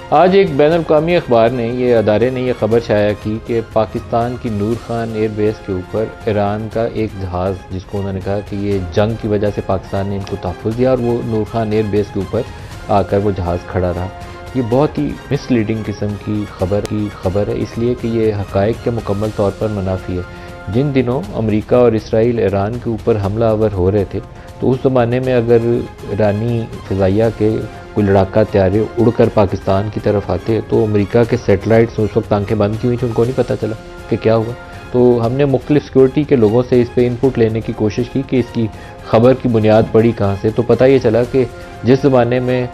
آج ایک بین الاقوامی اخبار نے، یہ ادارے نے یہ خبر شائع کی کہ پاکستان کی نور خان ایئر بیس کے اوپر ایران کا ایک جہاز، جس کو انہوں نے کہا کہ یہ جنگ کی وجہ سے پاکستان نے ان کو تحفظ دیا، اور وہ نور خان ایئر بیس کے اوپر آ کر وہ جہاز کھڑا رہا. یہ بہت ہی مس لیڈنگ قسم کی خبر ہے، اس لیے کہ یہ حقائق کے مکمل طور پر منافی ہے. جن دنوں امریکہ اور اسرائیل ایران کے اوپر حملہ آور ہو رہے تھے، تو اس زمانے میں اگر ایرانی فضائیہ کے کوئی لڑاکا طیارے اڑ کر پاکستان کی طرف آتے تو امریکہ کے سیٹلائٹس اس وقت آنکھیں بند کی ہوئی تھیں، ان کو نہیں پتہ چلا کہ کیا ہوا. تو ہم نے مختلف سیکورٹی کے لوگوں سے اس پہ انپٹ لینے کی کوشش کی کہ اس کی خبر کی بنیاد پڑی کہاں سے. تو پتہ یہ چلا کہ جس زمانے میں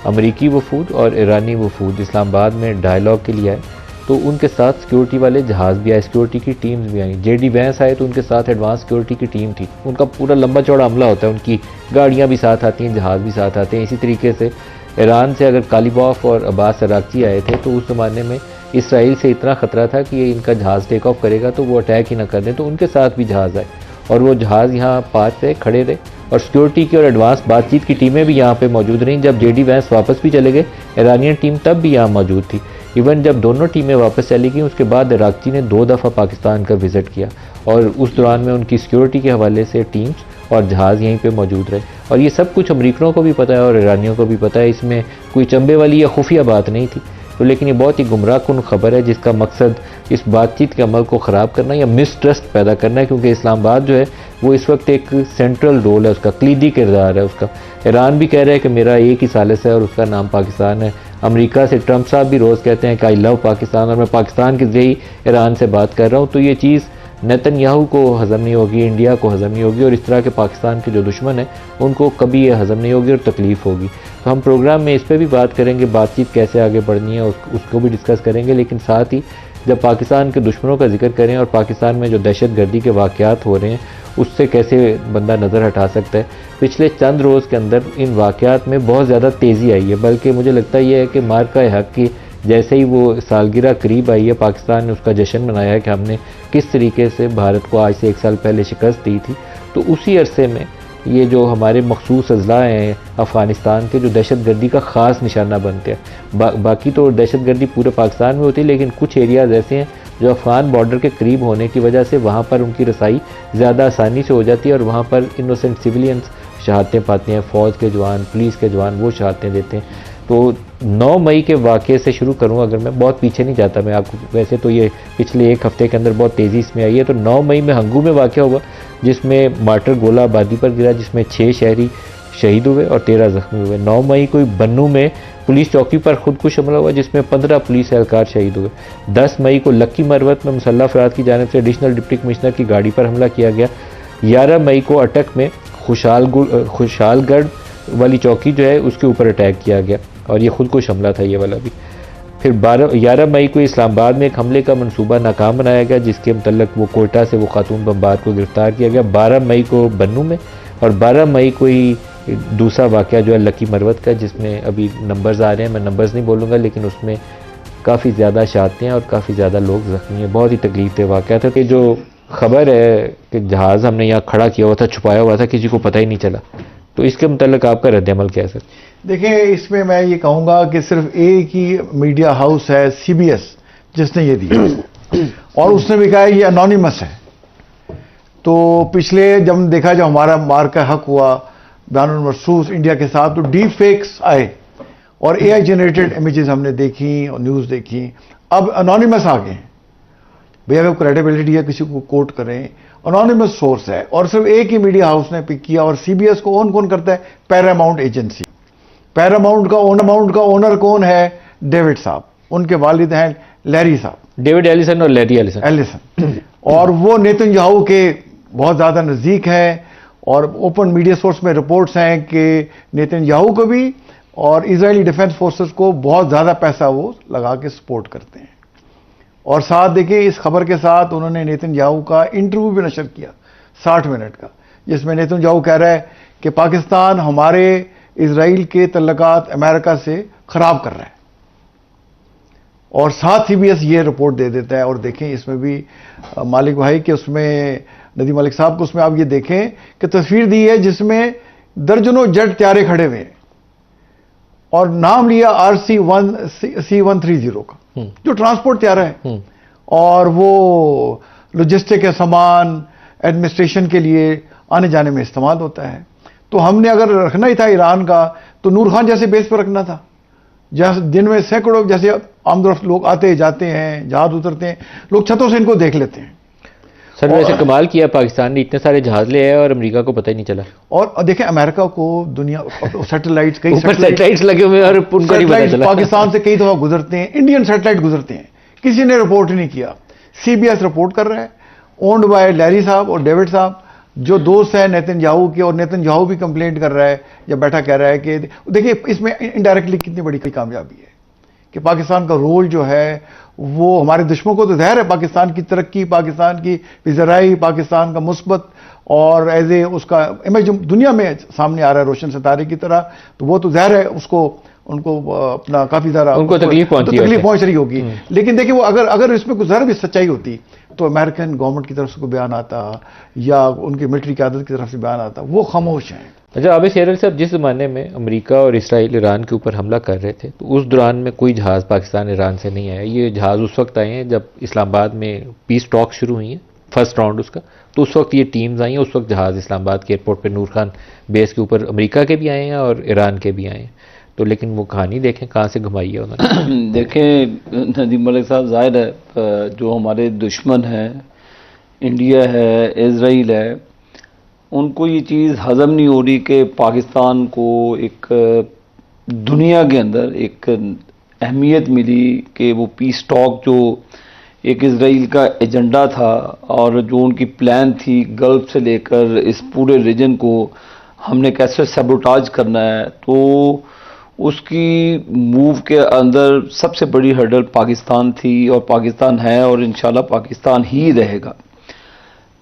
امریکی وفود اور ایرانی وفود اسلام آباد میں ڈائیلاگ کے لیے آئے، تو ان کے ساتھ سیکورٹی والے جہاز بھی آئے، سیکورٹی کی ٹیمز بھی آئیں. جے ڈی وینس آئے تو ان کے ساتھ ایڈوانس سیکورٹی کی ٹیم تھی. ان کا پورا لمبا چوڑا عملہ ہوتا ہے، ان کی گاڑیاں بھی ساتھ آتی ہیں، جہاز بھی ساتھ آتے ہیں. اسی طریقے سے ایران سے اگر کالیباف اور عباس عراقچی آئے تھے، تو اس زمانے میں اسرائیل سے اتنا خطرہ تھا کہ یہ ان کا جہاز ٹیک آف کرے گا تو وہ اٹیک ہی نہ کر دیں، تو ان کے ساتھ بھی جہاز آئے اور وہ جہاز یہاں پارک رہے، کھڑے رہے، اور سیکورٹی کی اور ایڈوانس بات چیت کی ٹیمیں بھی یہاں پہ موجود رہیں. جب جے ڈی وینس واپس بھی چلے گئے، ایرانین ٹیم تب بھی یہاں موجود تھی. ایون جب دونوں ٹیمیں واپس چلی گئیں، اس کے بعد عراقچی نے 2 دفعہ پاکستان کا وزٹ کیا، اور اس دوران میں ان کی سیکورٹی کے حوالے سے ٹیمز اور جہاز یہیں پہ موجود رہے. اور یہ سب کچھ امریکنوں کو بھی پتہ ہے اور ایرانیوں کو بھی پتہ ہے، اس میں کوئی چنبے والی یا خفیہ بات نہیں تھی. تو لیکن یہ بہت ہی گمراہ کن خبر ہے، جس کا مقصد اس بات چیت کے عمل کو خراب کرنا یا مسٹرسٹ پیدا کرنا ہے، کیونکہ اسلام آباد جو ہے وہ اس وقت ایک سینٹرل رول ہے، اس کا کلیدی کردار ہے اس کا. ایران بھی کہہ رہا ہے کہ میرا ایک ہی ثالث ہے اور اس کا نام پاکستان ہے. امریکہ سے ٹرمپ صاحب بھی روز کہتے ہیں کہ آئی لو پاکستان، اور میں پاکستان کے ذریعے ایران سے بات کر رہا ہوں. تو یہ چیز نیتن یاہو کو ہضم نہیں ہوگی، انڈیا کو ہضم نہیں ہوگی، اور اس طرح کے پاکستان کے جو دشمن ہیں ان کو کبھی یہ ہضم نہیں ہوگی اور تکلیف ہوگی. تو ہم پروگرام میں اس پہ بھی بات کریں گے، بات چیت کیسے آگے بڑھنی ہے اس کو بھی ڈسکس کریں گے. لیکن ساتھ ہی جب پاکستان کے دشمنوں کا ذکر کریں اور پاکستان میں جو دہشت گردی کے واقعات ہو رہے ہیں اس سے کیسے بندہ نظر ہٹا سکتا ہے. پچھلے چند روز کے اندر ان واقعات میں بہت زیادہ تیزی آئی ہے، بلکہ مجھے لگتا یہ ہے کہ مارکہ حق کی جیسے ہی وہ سالگرہ قریب آئی ہے، پاکستان نے اس کا جشن منایا ہے کہ ہم نے کس طریقے سے بھارت کو آج سے 1 سال پہلے شکست دی تھی. تو اسی عرصے میں یہ جو ہمارے مخصوص اضلاع ہیں افغانستان کے، جو دہشت گردی کا خاص نشانہ بنتے ہیں. باقی تو دہشت گردی پورے پاکستان میں ہوتی ہے، لیکن کچھ ایریاز ایسے ہیں جو افغان بارڈر کے قریب ہونے کی وجہ سے وہاں پر ان کی رسائی زیادہ آسانی سے ہو جاتی ہے، اور وہاں پر انوسنٹ سویلینز شہادتیں پاتے ہیں، فوج کے جوان، پولیس کے جوان وہ شہادتیں دیتے ہیں. تو 9 مئی کے واقعے سے شروع کروں، اگر میں بہت پیچھے نہیں جاتا میں آپ کو، ویسے تو یہ پچھلے 1 ہفتے کے اندر بہت تیزی اس میں آئی ہے. تو 9 مئی میں ہنگو میں واقعہ ہوا جس میں مارٹر گولہ آبادی پر گرا، جس میں 6 شہری شہید ہوئے اور 13 زخمی ہوئے. 9 مئی کو بنو میں پولیس چوکی پر خودکش حملہ ہوا جس میں 15 پولیس اہلکار شہید ہوئے. 10 مئی کو لکی مروت میں مسلح افراد کی جانب سے ایڈیشنل ڈپٹی کمشنر کی گاڑی پر حملہ کیا گیا. 11 مئی کو اٹک میں خوشحال گڑھ والی چوکی جو ہے اس کے اوپر اٹیک کیا گیا، اور یہ خودکش حملہ تھا یہ والا بھی. پھر 11 مئی کو اسلام آباد میں ایک حملے کا منصوبہ ناکام بنایا گیا، جس کے متعلق وہ کوئٹہ سے وہ خاتون بمبار کو گرفتار کیا گیا. 12 مئی کو بنو میں، اور 12 مئی کو ہی دوسرا واقعہ جو ہے لکی مروت کا، جس میں ابھی نمبرز آ رہے ہیں، میں نمبرز نہیں بولوں گا، لیکن اس میں کافی زیادہ شہادتیں ہیں اور کافی زیادہ لوگ زخمی ہیں. بہت ہی تکلیف دہ واقعہ تھا. کہ جو خبر ہے کہ جہاز ہم نے یہاں کھڑا کیا ہوا تھا، چھپایا ہوا تھا، کسی کو پتہ ہی نہیں چلا، تو اس کے متعلق آپ کا رد عمل کیا ہے سر؟ دیکھیں، اس میں میں یہ کہوں گا کہ صرف ایک ہی میڈیا ہاؤس ہے CBS جس نے یہ دیا، اور اس نے بھی کہا یہ انونیمس ہے. تو پچھلے جب دیکھا جب ہمارا مارکہ حق ہوا بیان المرصوص انڈیا کے ساتھ، تو ڈیپ فیکس آئے اور AI جنریٹڈ امیجز ہم نے دیکھی اور نیوز دیکھی. اب انونیمس آ گئے. بھئی اگر کریڈیبلٹی ہے کسی کو کوٹ کریں، انونیمس سورس ہے، اور صرف ایک ہی میڈیا ہاؤس نے پک کیا. اور CBS کو کون کرتا ہے؟ Paramount agency. پیراماؤنٹ کا اونر کون ہے؟ ڈیوڈ صاحب. ان کے والد ہیں لیری صاحب، ڈیوڈ ایلیسن اور لیری ایلیسن. اور وہ نیتن یاہو کے بہت زیادہ نزدیک ہیں، اور اوپن میڈیا سورس میں رپورٹس ہیں کہ نیتن یاہو کو بھی اور اسرائیلی ڈیفنس فورسز کو بہت زیادہ پیسہ وہ لگا کے سپورٹ کرتے ہیں. اور ساتھ دیکھیں، اس خبر کے ساتھ انہوں نے نیتن یاہو کا انٹرویو بھی نشر کیا 60 منٹ کا، جس میں نیتن یاہو کہہ رہا ہے کہ پاکستان ہمارے اسرائیل کے تعلقات امریکہ سے خراب کر رہا ہے. اور ساتھ CBS یہ رپورٹ دے دیتا ہے. اور دیکھیں اس میں بھی مالک بھائی کہ اس میں ندیم ملک صاحب کو اس میں آپ یہ دیکھیں کہ تصویر دی ہے جس میں درجنوں جیٹ طیارے کھڑے ہوئے ہیں، اور نام لیا RC-130 کا جو ٹرانسپورٹ طیارہ ہے اور وہ لوجسٹک کے سامان ایڈمنسٹریشن کے لیے آنے جانے میں استعمال ہوتا ہے. تو ہم نے اگر رکھنا ہی تھا ایران کا تو نور خان جیسے بیس پر رکھنا تھا جہاں دن میں سینکڑوں جیسے عام طور لوگ آتے جاتے ہیں, جہاز اترتے ہیں, لوگ چھتوں سے ان کو دیکھ لیتے ہیں. سر ویسے کمال کیا پاکستان نے, اتنے سارے جہاز لے آئے اور امریکہ کو پتہ ہی نہیں چلا. اور دیکھیں امریکہ کو دنیا سیٹلائٹس کئی سیٹلائٹس لگے ہوئے اور ان کو نہیں پتہ چلا. پاکستان سے کئی دفعہ گزرتے ہیں, انڈین سیٹلائٹ گزرتے ہیں, کسی نے رپورٹ نہیں کیا. CBS رپورٹ کر رہا ہے, اونڈ بائی لیری صاحب اور ڈیوڈ صاحب جو دوست ہیں نیتن یاہو کے, اور نیتن یاہو بھی کمپلینٹ کر رہا ہے یا بیٹھا کہہ رہا ہے کہ دیکھیے اس میں انڈائریکٹلی کتنی بڑی کامیابی ہے کہ پاکستان کا رول جو ہے وہ ہمارے دشمنوں کو تو ظاہر ہے پاکستان کی ترقی, پاکستان کی وزرائی, پاکستان کا مثبت اور ایز اے اس کا امیج دنیا میں سامنے آ رہا ہے روشن ستارے کی طرح, تو وہ تو ظاہر ہے اس کو ان کو اپنا کافی زیادہ ان کو تکلیف پہنچ رہی ہوگی. لیکن دیکھیں وہ اگر اس میں کچھ ذرا بھی سچائی ہوتی تو امریکن گورنمنٹ کی طرف سے کوئی بیان آتا یا ان کی ملٹری قیادت کی طرف سے بیان آتا, وہ خاموش ہیں. اچھا عابد شیرل صاحب, جس زمانے میں امریکہ اور اسرائیل ایران کے اوپر حملہ کر رہے تھے تو اس دوران میں کوئی جہاز پاکستان ایران سے نہیں آیا. یہ جہاز اس وقت آئے ہیں جب اسلام آباد میں پیس ٹاک شروع ہوئی ہیں, فرسٹ راؤنڈ اس کا, تو اس وقت یہ ٹیمز آئی ہیں. اس وقت جہاز اسلام آباد کے ایئرپورٹ پہ نور خان بیس کے اوپر امریکہ کے بھی آئے ہیں اور ایران کے بھی آئے ہیں. تو لیکن وہ کہانی دیکھیں کہاں سے گھمائی ہے انہوں نے. دیکھیں ندیم ملک صاحب, ظاہر ہے جو ہمارے دشمن ہیں, انڈیا ہے, اسرائیل ہے, ان کو یہ چیز ہضم نہیں ہو رہی کہ پاکستان کو ایک دنیا کے اندر ایک اہمیت ملی کہ وہ پیس ٹاک جو ایک اسرائیل کا ایجنڈا تھا اور جو ان کی پلان تھی گلف سے لے کر اس پورے ریجن کو ہم نے کیسے سیبوٹاج کرنا ہے, تو اس کی موو کے اندر سب سے بڑی ہرڈل پاکستان تھی اور پاکستان ہے اور انشاءاللہ پاکستان ہی رہے گا.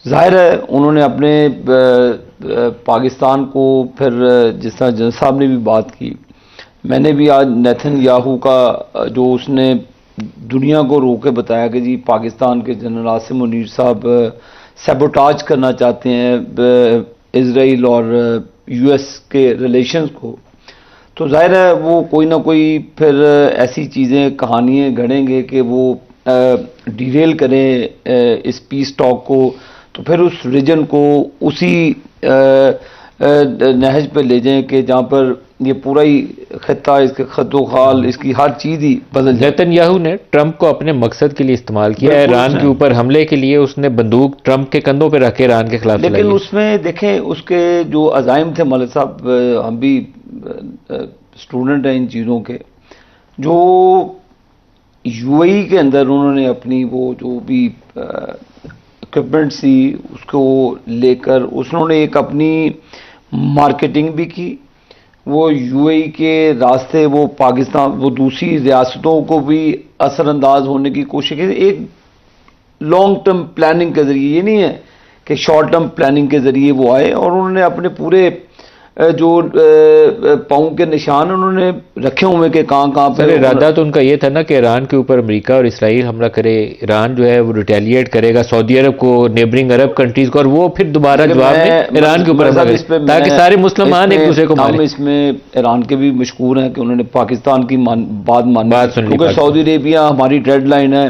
ظاہر ہے انہوں نے اپنے پاکستان کو پھر جس طرح جن صاحب نے بھی بات کی, میں نے بھی آج نیتن یاہو کا جو اس نے دنیا کو رو کے بتایا کہ جی پاکستان کے جنرل عاصم منیر صاحب سیبوٹاج کرنا چاہتے ہیں اسرائیل اور US کے ریلیشنز کو, تو ظاہر ہے وہ کوئی نہ کوئی پھر ایسی چیزیں کہانیاں گھڑیں گے کہ وہ ڈیریل کریں اس پیس ٹاک کو, تو پھر اس ریجن کو اسی نہج پہ لے جائیں کہ جہاں پر یہ پورا ہی خطہ, اس کے خط و خال, اس کی ہر چیز ہی بدل جائے. نیتن یاہو نے ٹرمپ کو اپنے مقصد کے لیے استعمال کیا, ایران کے اوپر حملے کے لیے اس نے بندوق ٹرمپ کے کندھوں پہ رکھ کے ایران کے خلاف چلائی. لیکن اس میں دیکھیں اس کے جو عزائم تھے ملک صاحب, ہم بھی اسٹوڈنٹ ہیں ان چیزوں کے, جو UAE کے اندر انہوں نے اپنی وہ جو بھی اکوپمنٹ سی اس کو لے کر انہوں نے ایک اپنی مارکیٹنگ بھی کی, وہ UAE کے راستے وہ پاکستان وہ دوسری ریاستوں کو بھی اثر انداز ہونے کی کوشش کی, ایک لانگ ٹرم پلاننگ کے ذریعے, یہ نہیں ہے کہ شارٹ ٹرم پلاننگ کے ذریعے وہ آئے, اور انہوں نے اپنے پورے جو پاؤں کے نشان انہوں نے رکھے ہوئے کہ کہاں پہ. ارادہ تو ان کا یہ تھا نا کہ ایران کے اوپر امریکہ اور اسرائیل حملہ کرے, ایران جو ہے وہ ریٹیلیٹ کرے گا سعودی عرب کو, نیبرنگ عرب کنٹریز کو, اور وہ پھر دوبارہ جواب میں ایران کے اوپر حملہ کرے تاکہ سارے مسلمان ایک دوسرے کو ماریں. ہم اس میں ایران کے بھی مشکور ہیں کہ انہوں نے پاکستان کی بات مانی, کیونکہ سعودی عربیہ ہماری ڈیڈ لائن ہے,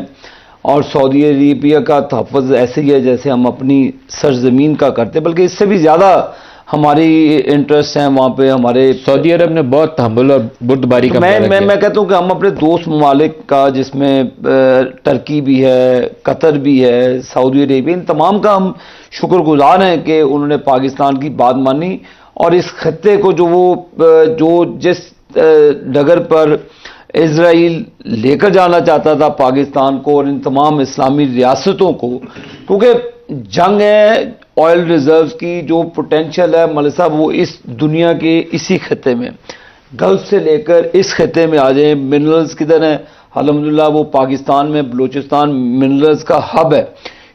اور سعودی عربیہ کا تحفظ ایسے ہی ہے جیسے ہم اپنی سرزمین کا کرتے, بلکہ اس سے بھی زیادہ ہماری انٹرسٹ ہیں وہاں پہ. ہمارے سعودی عرب نے بہت تحمل اور بردباری کا میں کہتا ہوں کہ ہم اپنے دوست ممالک کا, جس میں ترکی بھی ہے, قطر بھی ہے, سعودی عربیہ, ان تمام کا ہم شکر گزار ہیں کہ انہوں نے پاکستان کی بات مانی, اور اس خطے کو جو جس ڈگر پر اسرائیل لے کر جانا چاہتا تھا پاکستان کو اور ان تمام اسلامی ریاستوں کو, کیونکہ جنگ ہے آئل ریزروز کی, جو پوٹینشیل ہے ملک صاحب وہ اس دنیا کے اسی خطے میں, گلف سے لے کر اس خطے میں آ جائیں. منرلز کدھر ہیں, الحمدللہ وہ پاکستان میں, بلوچستان منرلز کا ہب ہے.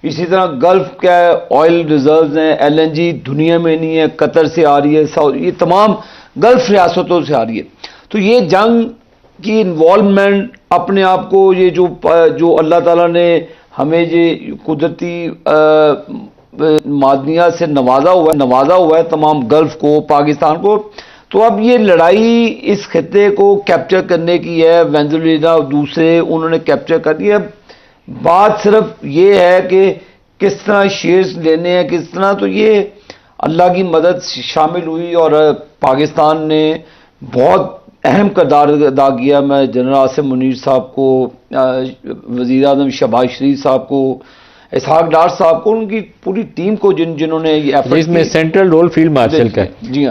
اسی طرح گلف کا آئل ریزروز ہیں, LNG دنیا میں نہیں ہے, قطر سے آ رہی ہے, یہ تمام گلف ریاستوں سے آ رہی ہے. تو یہ جنگ کی انوالومنٹ اپنے آپ کو, یہ جو اللہ تعالیٰ نے ہمیں یہ قدرتی معدنیات سے نوازا ہوا ہے تمام گلف کو, پاکستان کو, تو اب یہ لڑائی اس خطے کو کیپچر کرنے کی ہے، وینزویلا اور دوسرے انہوں نے کیپچر کر دیا. بات صرف یہ ہے کہ کس طرح شیئرز لینے ہیں، کس طرح. تو یہ اللہ کی مدد شامل ہوئی اور پاکستان نے بہت اہم کردار ادا کیا. میں جنرل عاصم منیر صاحب کو، وزیر اعظم شہباز شریف صاحب کو، اسحاق ڈار صاحب کو، ان کی پوری ٹیم کو جنہوں نے یہ ایفرٹ اس میں سینٹرل رول فیلڈ مارشل کا ہے. جی ہاں.